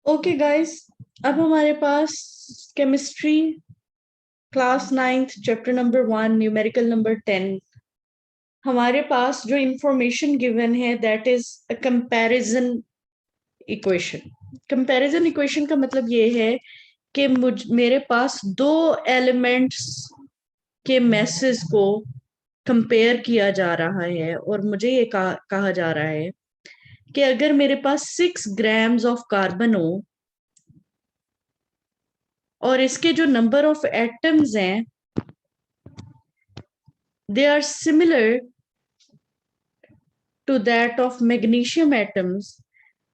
Okay guys, अब हमारे पास chemistry class 9th chapter number 1 numerical number 10। हमारे पास जो इंफॉर्मेशन गिवन है that is a comparison equation. Comparison equation का मतलब ये है कि मेरे पास दो एलिमेंट्स के मैसेज को कंपेयर किया जा रहा है और मुझे ये कहा जा रहा है कि अगर मेरे पास 6 ग्राम्स ऑफ कार्बन हो और इसके जो नंबर ऑफ एटम्स हैं they are similar to that of magnesium atoms,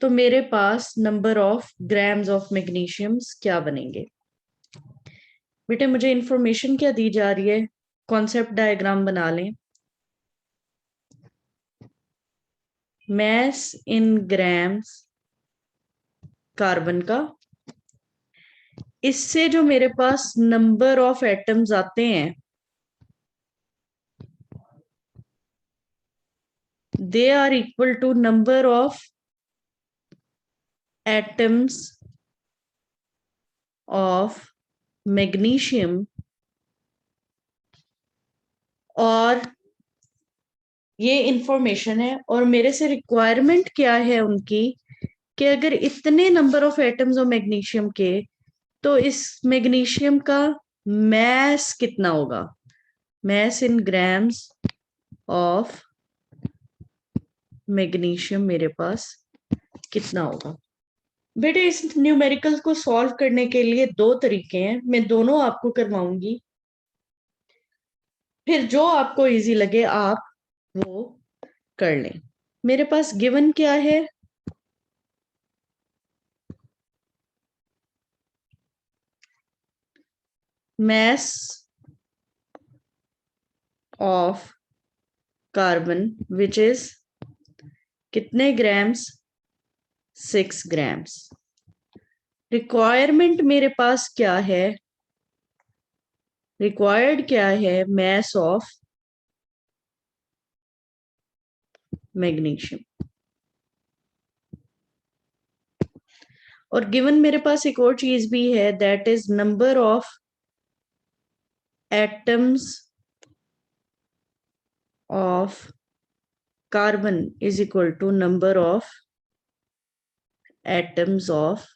तो मेरे पास नंबर ऑफ ग्राम्स ऑफ मैग्नीशियम्स क्या बनेंगे। बेटे मुझे इंफॉर्मेशन क्या दी जा रही है, कॉन्सेप्ट डायग्राम बना लें। मैस इन ग्राम्स कार्बन का, इससे जो मेरे पास नंबर ऑफ एटम्स आते हैं they are equal to number of atoms of magnesium, और ये इंफॉर्मेशन है और मेरे से रिक्वायरमेंट क्या है उनकी कि अगर इतने नंबर ऑफ एटम्स हो मैग्नीशियम के तो इस मैग्नीशियम का मैस कितना होगा, mass in grams of magnesium मेरे पास कितना होगा। बेटे इस न्यूमेरिकल को सॉल्व करने के लिए दो तरीके हैं, मैं दोनों आपको करवाऊंगी, फिर जो आपको इजी लगे आप वो कर लें। मेरे पास गिवन क्या है, mass of carbon which is कितने ग्राम्स, 6 ग्राम्स। रिक्वायरमेंट मेरे पास क्या है, रिक्वायर्ड क्या है, मैस ऑफ मैग्नीशियम। और गिवन मेरे पास एक और चीज भी है that is number of atoms of carbon is equal to number of atoms of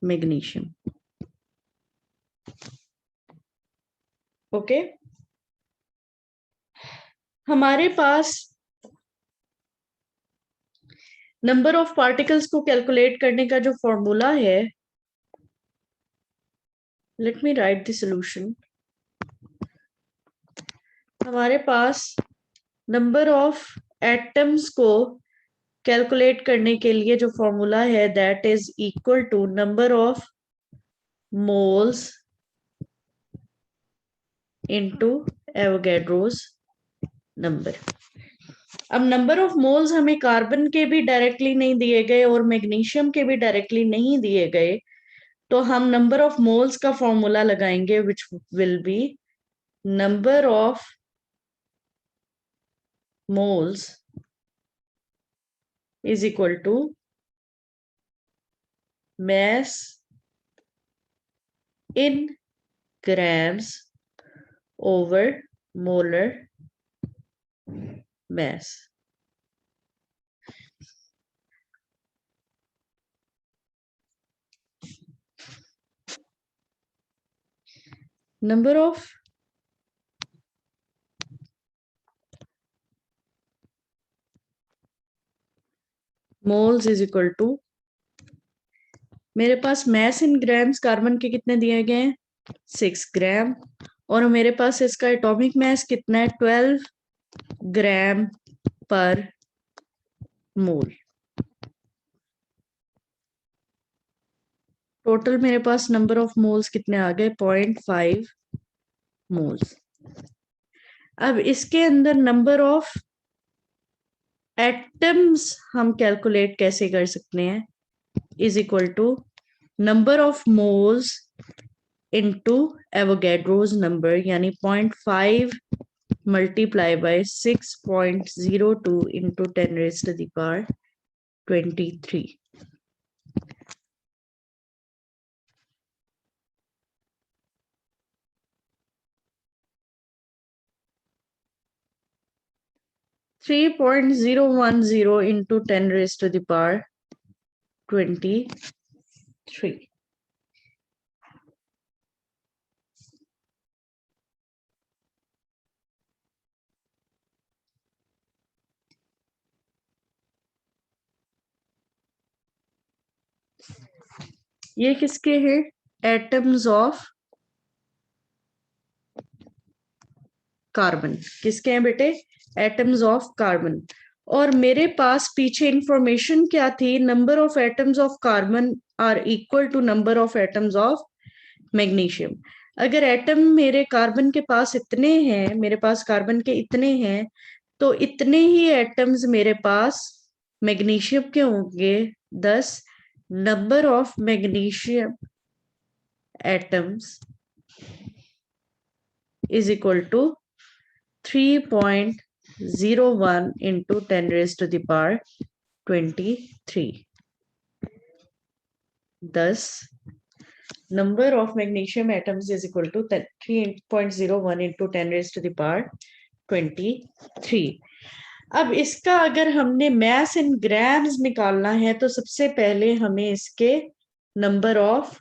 magnesium. Okay, हमारे पास नंबर ऑफ पार्टिकल्स को कैलकुलेट करने का जो फॉर्मूला है, let me write the solution. हमारे पास नंबर ऑफ एटम्स को कैलकुलेट करने के लिए जो फॉर्मूला है that is equal to number of moles into Avogadro's number. अब नंबर ऑफ मोल्स हमें कार्बन के भी डायरेक्टली नहीं दिए गए और मैग्नीशियम के भी डायरेक्टली नहीं दिए गए, तो हम नंबर ऑफ मोल्स का फॉर्मूला लगाएंगे which will be number of moles is equal to mass in grams over molar mass. Number of moles is equal to, मेरे पास मैस इन ग्राम्स कार्बन के कितने दिए गए हैं, 6 ग्राम, और मेरे पास इसका एटॉमिक मैस कितना है, 12 ग्राम पर मोल। टोटल मेरे पास नंबर ऑफ मोल्स कितने आ गए, 0.5 मोल्स। अब इसके अंदर नंबर ऑफ एटम्स हम कैलकुलेट कैसे कर सकते हैं, is equal to number of moles into Avogadro's number, यानी 0.5 multiply by 6.02 into 10 raised to the power 23. Three 3.010 into 10 raised to the power 23. ये किसके हैं? Atoms of carbon. किसके हैं बेटे? Atoms of carbon. और मेरे पास पीछे इंफॉर्मेशन क्या थी? Number of atoms of carbon are equal to number of atoms of magnesium. अगर एटम मेरे कार्बन के पास इतने हैं, मेरे पास कार्बन के इतने हैं, तो इतने ही एटम्स मेरे पास मैग्नीशियम के होंगे। 10 number of magnesium atoms is equal to 3.01 into 10 raised to the power 23. Thus, number of magnesium atoms is equal to 3.01 into 10 raised to the power 23. अब इसका अगर हमने mass in grams निकालना है तो सबसे पहले हमें इसके number of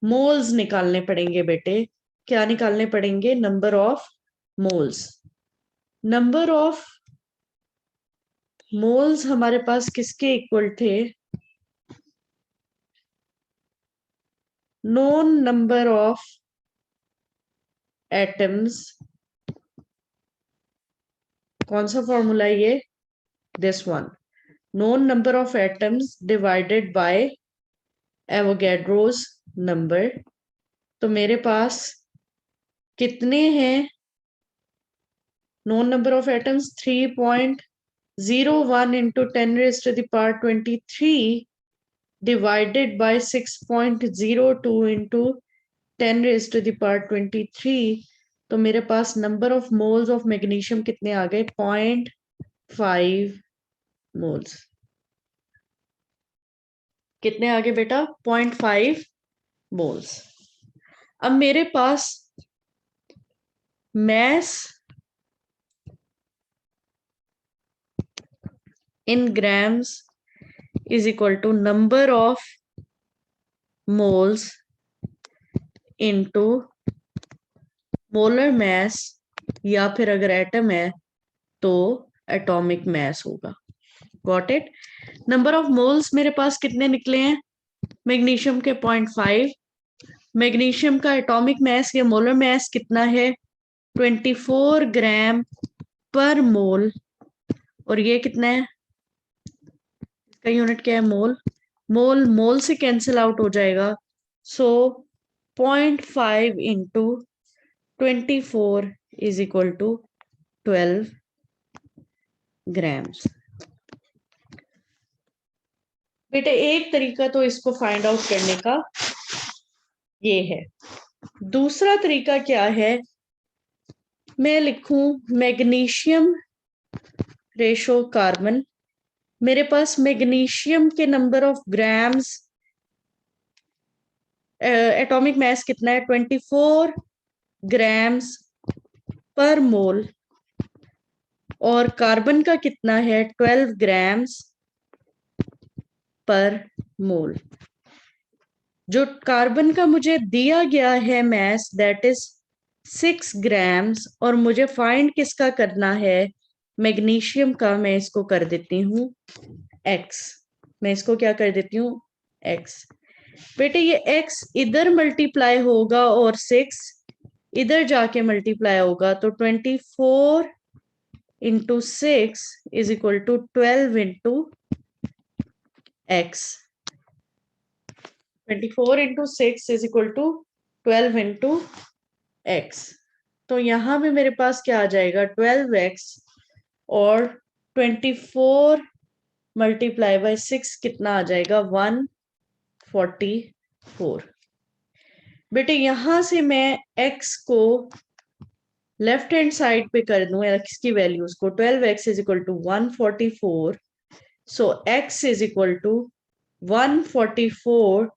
moles निकालने पड़ेंगे बेटे। क्या निकालने पड़ेंगे? Number of moles. Number of moles हमारे पास किसके इक्वल थे? Known number of atoms. कौन सा फॉर्मूला है ये? This one. Known number of atoms divided by Avogadro's number. तो मेरे पास कितने हैं known number of atoms? 3.01 into 10 raised to the power 23 divided by 6.02 into 10 raised to the power 23। तो मेरे पास number of moles of magnesium कितने आ गए? 0.5 मोल्स। कितने आगे बेटा? 0.5 मोल्स। अब मेरे पास mess in grams is equal to number of moles into molar mass, या फिर अगर एटम है तो एटॉमिक मास होगा। Got it? Number of moles मेरे पास कितने निकले हैं? मैग्नीशियम के 0.5। मैग्नीशियम का एटॉमिक मास या मोलर मास कितना है? 24 ग्राम पर मोल। और ये कितना है? इसका यूनिट क्या है? मोल। मोल मोल से कैंसिल आउट हो जाएगा। So 0.5 into 24 is equal to 12 grams. बेटे एक तरीका तो इसको फाइंड आउट करने का ये है। दूसरा तरीका क्या है? मैं लिखूं मैग्नीशियम रेशो कार्बन। मेरे पास मैग्नीशियम के number of grams, atomic mass कितना है? 24 ग्राम्स पर मोल। और कार्बन का कितना है? 12 ग्राम्स पर मोल। जो कार्बन का मुझे दिया गया है मास दैट इज 6 ग्राम्स, और मुझे फाइंड किसका करना है? मैग्नीशियम का। मैं इसको कर देती हूँ x। मैं इसको क्या कर देती हूँ? x। बेटे ये x इधर मल्टीप्लाई होगा और 6 इधर जाके मल्टीप्लाई होगा, तो 24 into 6 is equal to 12 into x। 24 into 6 is equal to 12 into x। तो यहां में मेरे पास क्या आ जाएगा? 12x और 24 मल्टीप्लाई बाय 6 कितना आ जाएगा? 144। बेटे यहां से मैं x को लेफ्ट हैंड साइड पे कर दूं, x की वैल्यूज को। 12x is equal to 144 So x is equal to 144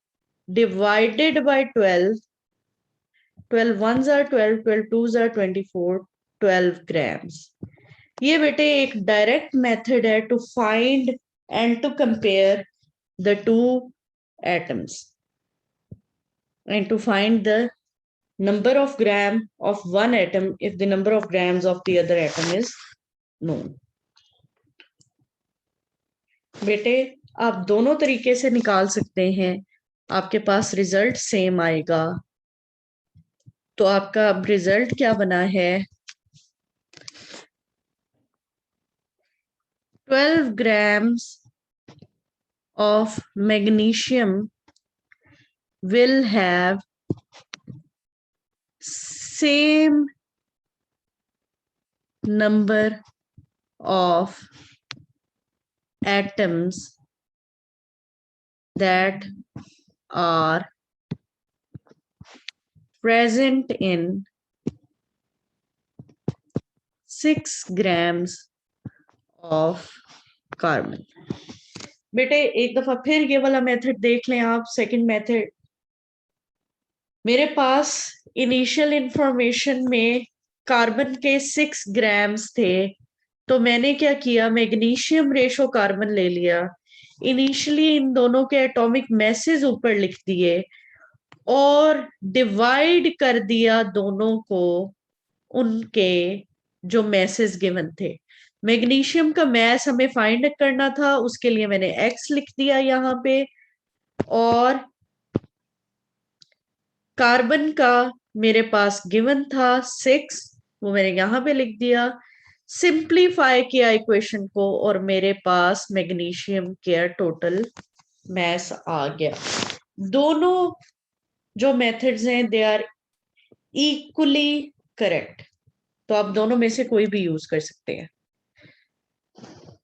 divided by 12. 12 ones are 12, 12 twos are 24, 12 grams. ये बेटे एक डायरेक्ट मेथड है to find and to compare the two atoms and to find the number of gram of one atom if the number of grams of the other atom is known. बेटे आप दोनों तरीके से निकाल सकते हैं, आपके पास रिजल्ट सेम आएगा. तो आपका अब रिजल्ट क्या बना है? 12 grams of magnesium will have same number of atoms that are present in 6 grams of carbon. बेटे एक दफा फिर ये वाला मेथड देख लें आप. सेकंड मेथड, मेरे पास इनिशियल इंफॉर्मेशन में कार्बन के 6 ग्राम्स थे, तो मैंने क्या किया, मैग्नीशियम रेशो कार्बन ले लिया. इनिशियली इन दोनों के एटॉमिक मैसेज ऊपर लिख दिए और डिवाइड कर दिया दोनों को उनके जो मैसेज गिवन थे. मैग्नीशियम का मैस हमें फाइंड करना था, उसके लिए मैंने x लिख दिया यहाँ पे, और कार्बन का मेरे पास गिवन था 6, वो मैंने यहाँ पे लिख दिया. सिंप्लीफाई किया इक्वेशन को और मेरे पास मैग्नीशियम का टोटल मैस आ गया. दोनों जो मेथड्स हैं दे आर इक्वली करेक्ट, तो आप दोनों में से कोई भी यूज कर सकते हैं.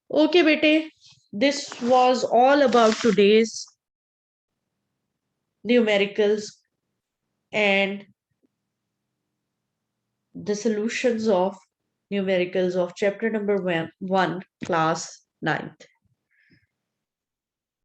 ओके बेटे, this was all about today's numericals and the solutions of numericals of chapter number 1, class 9th.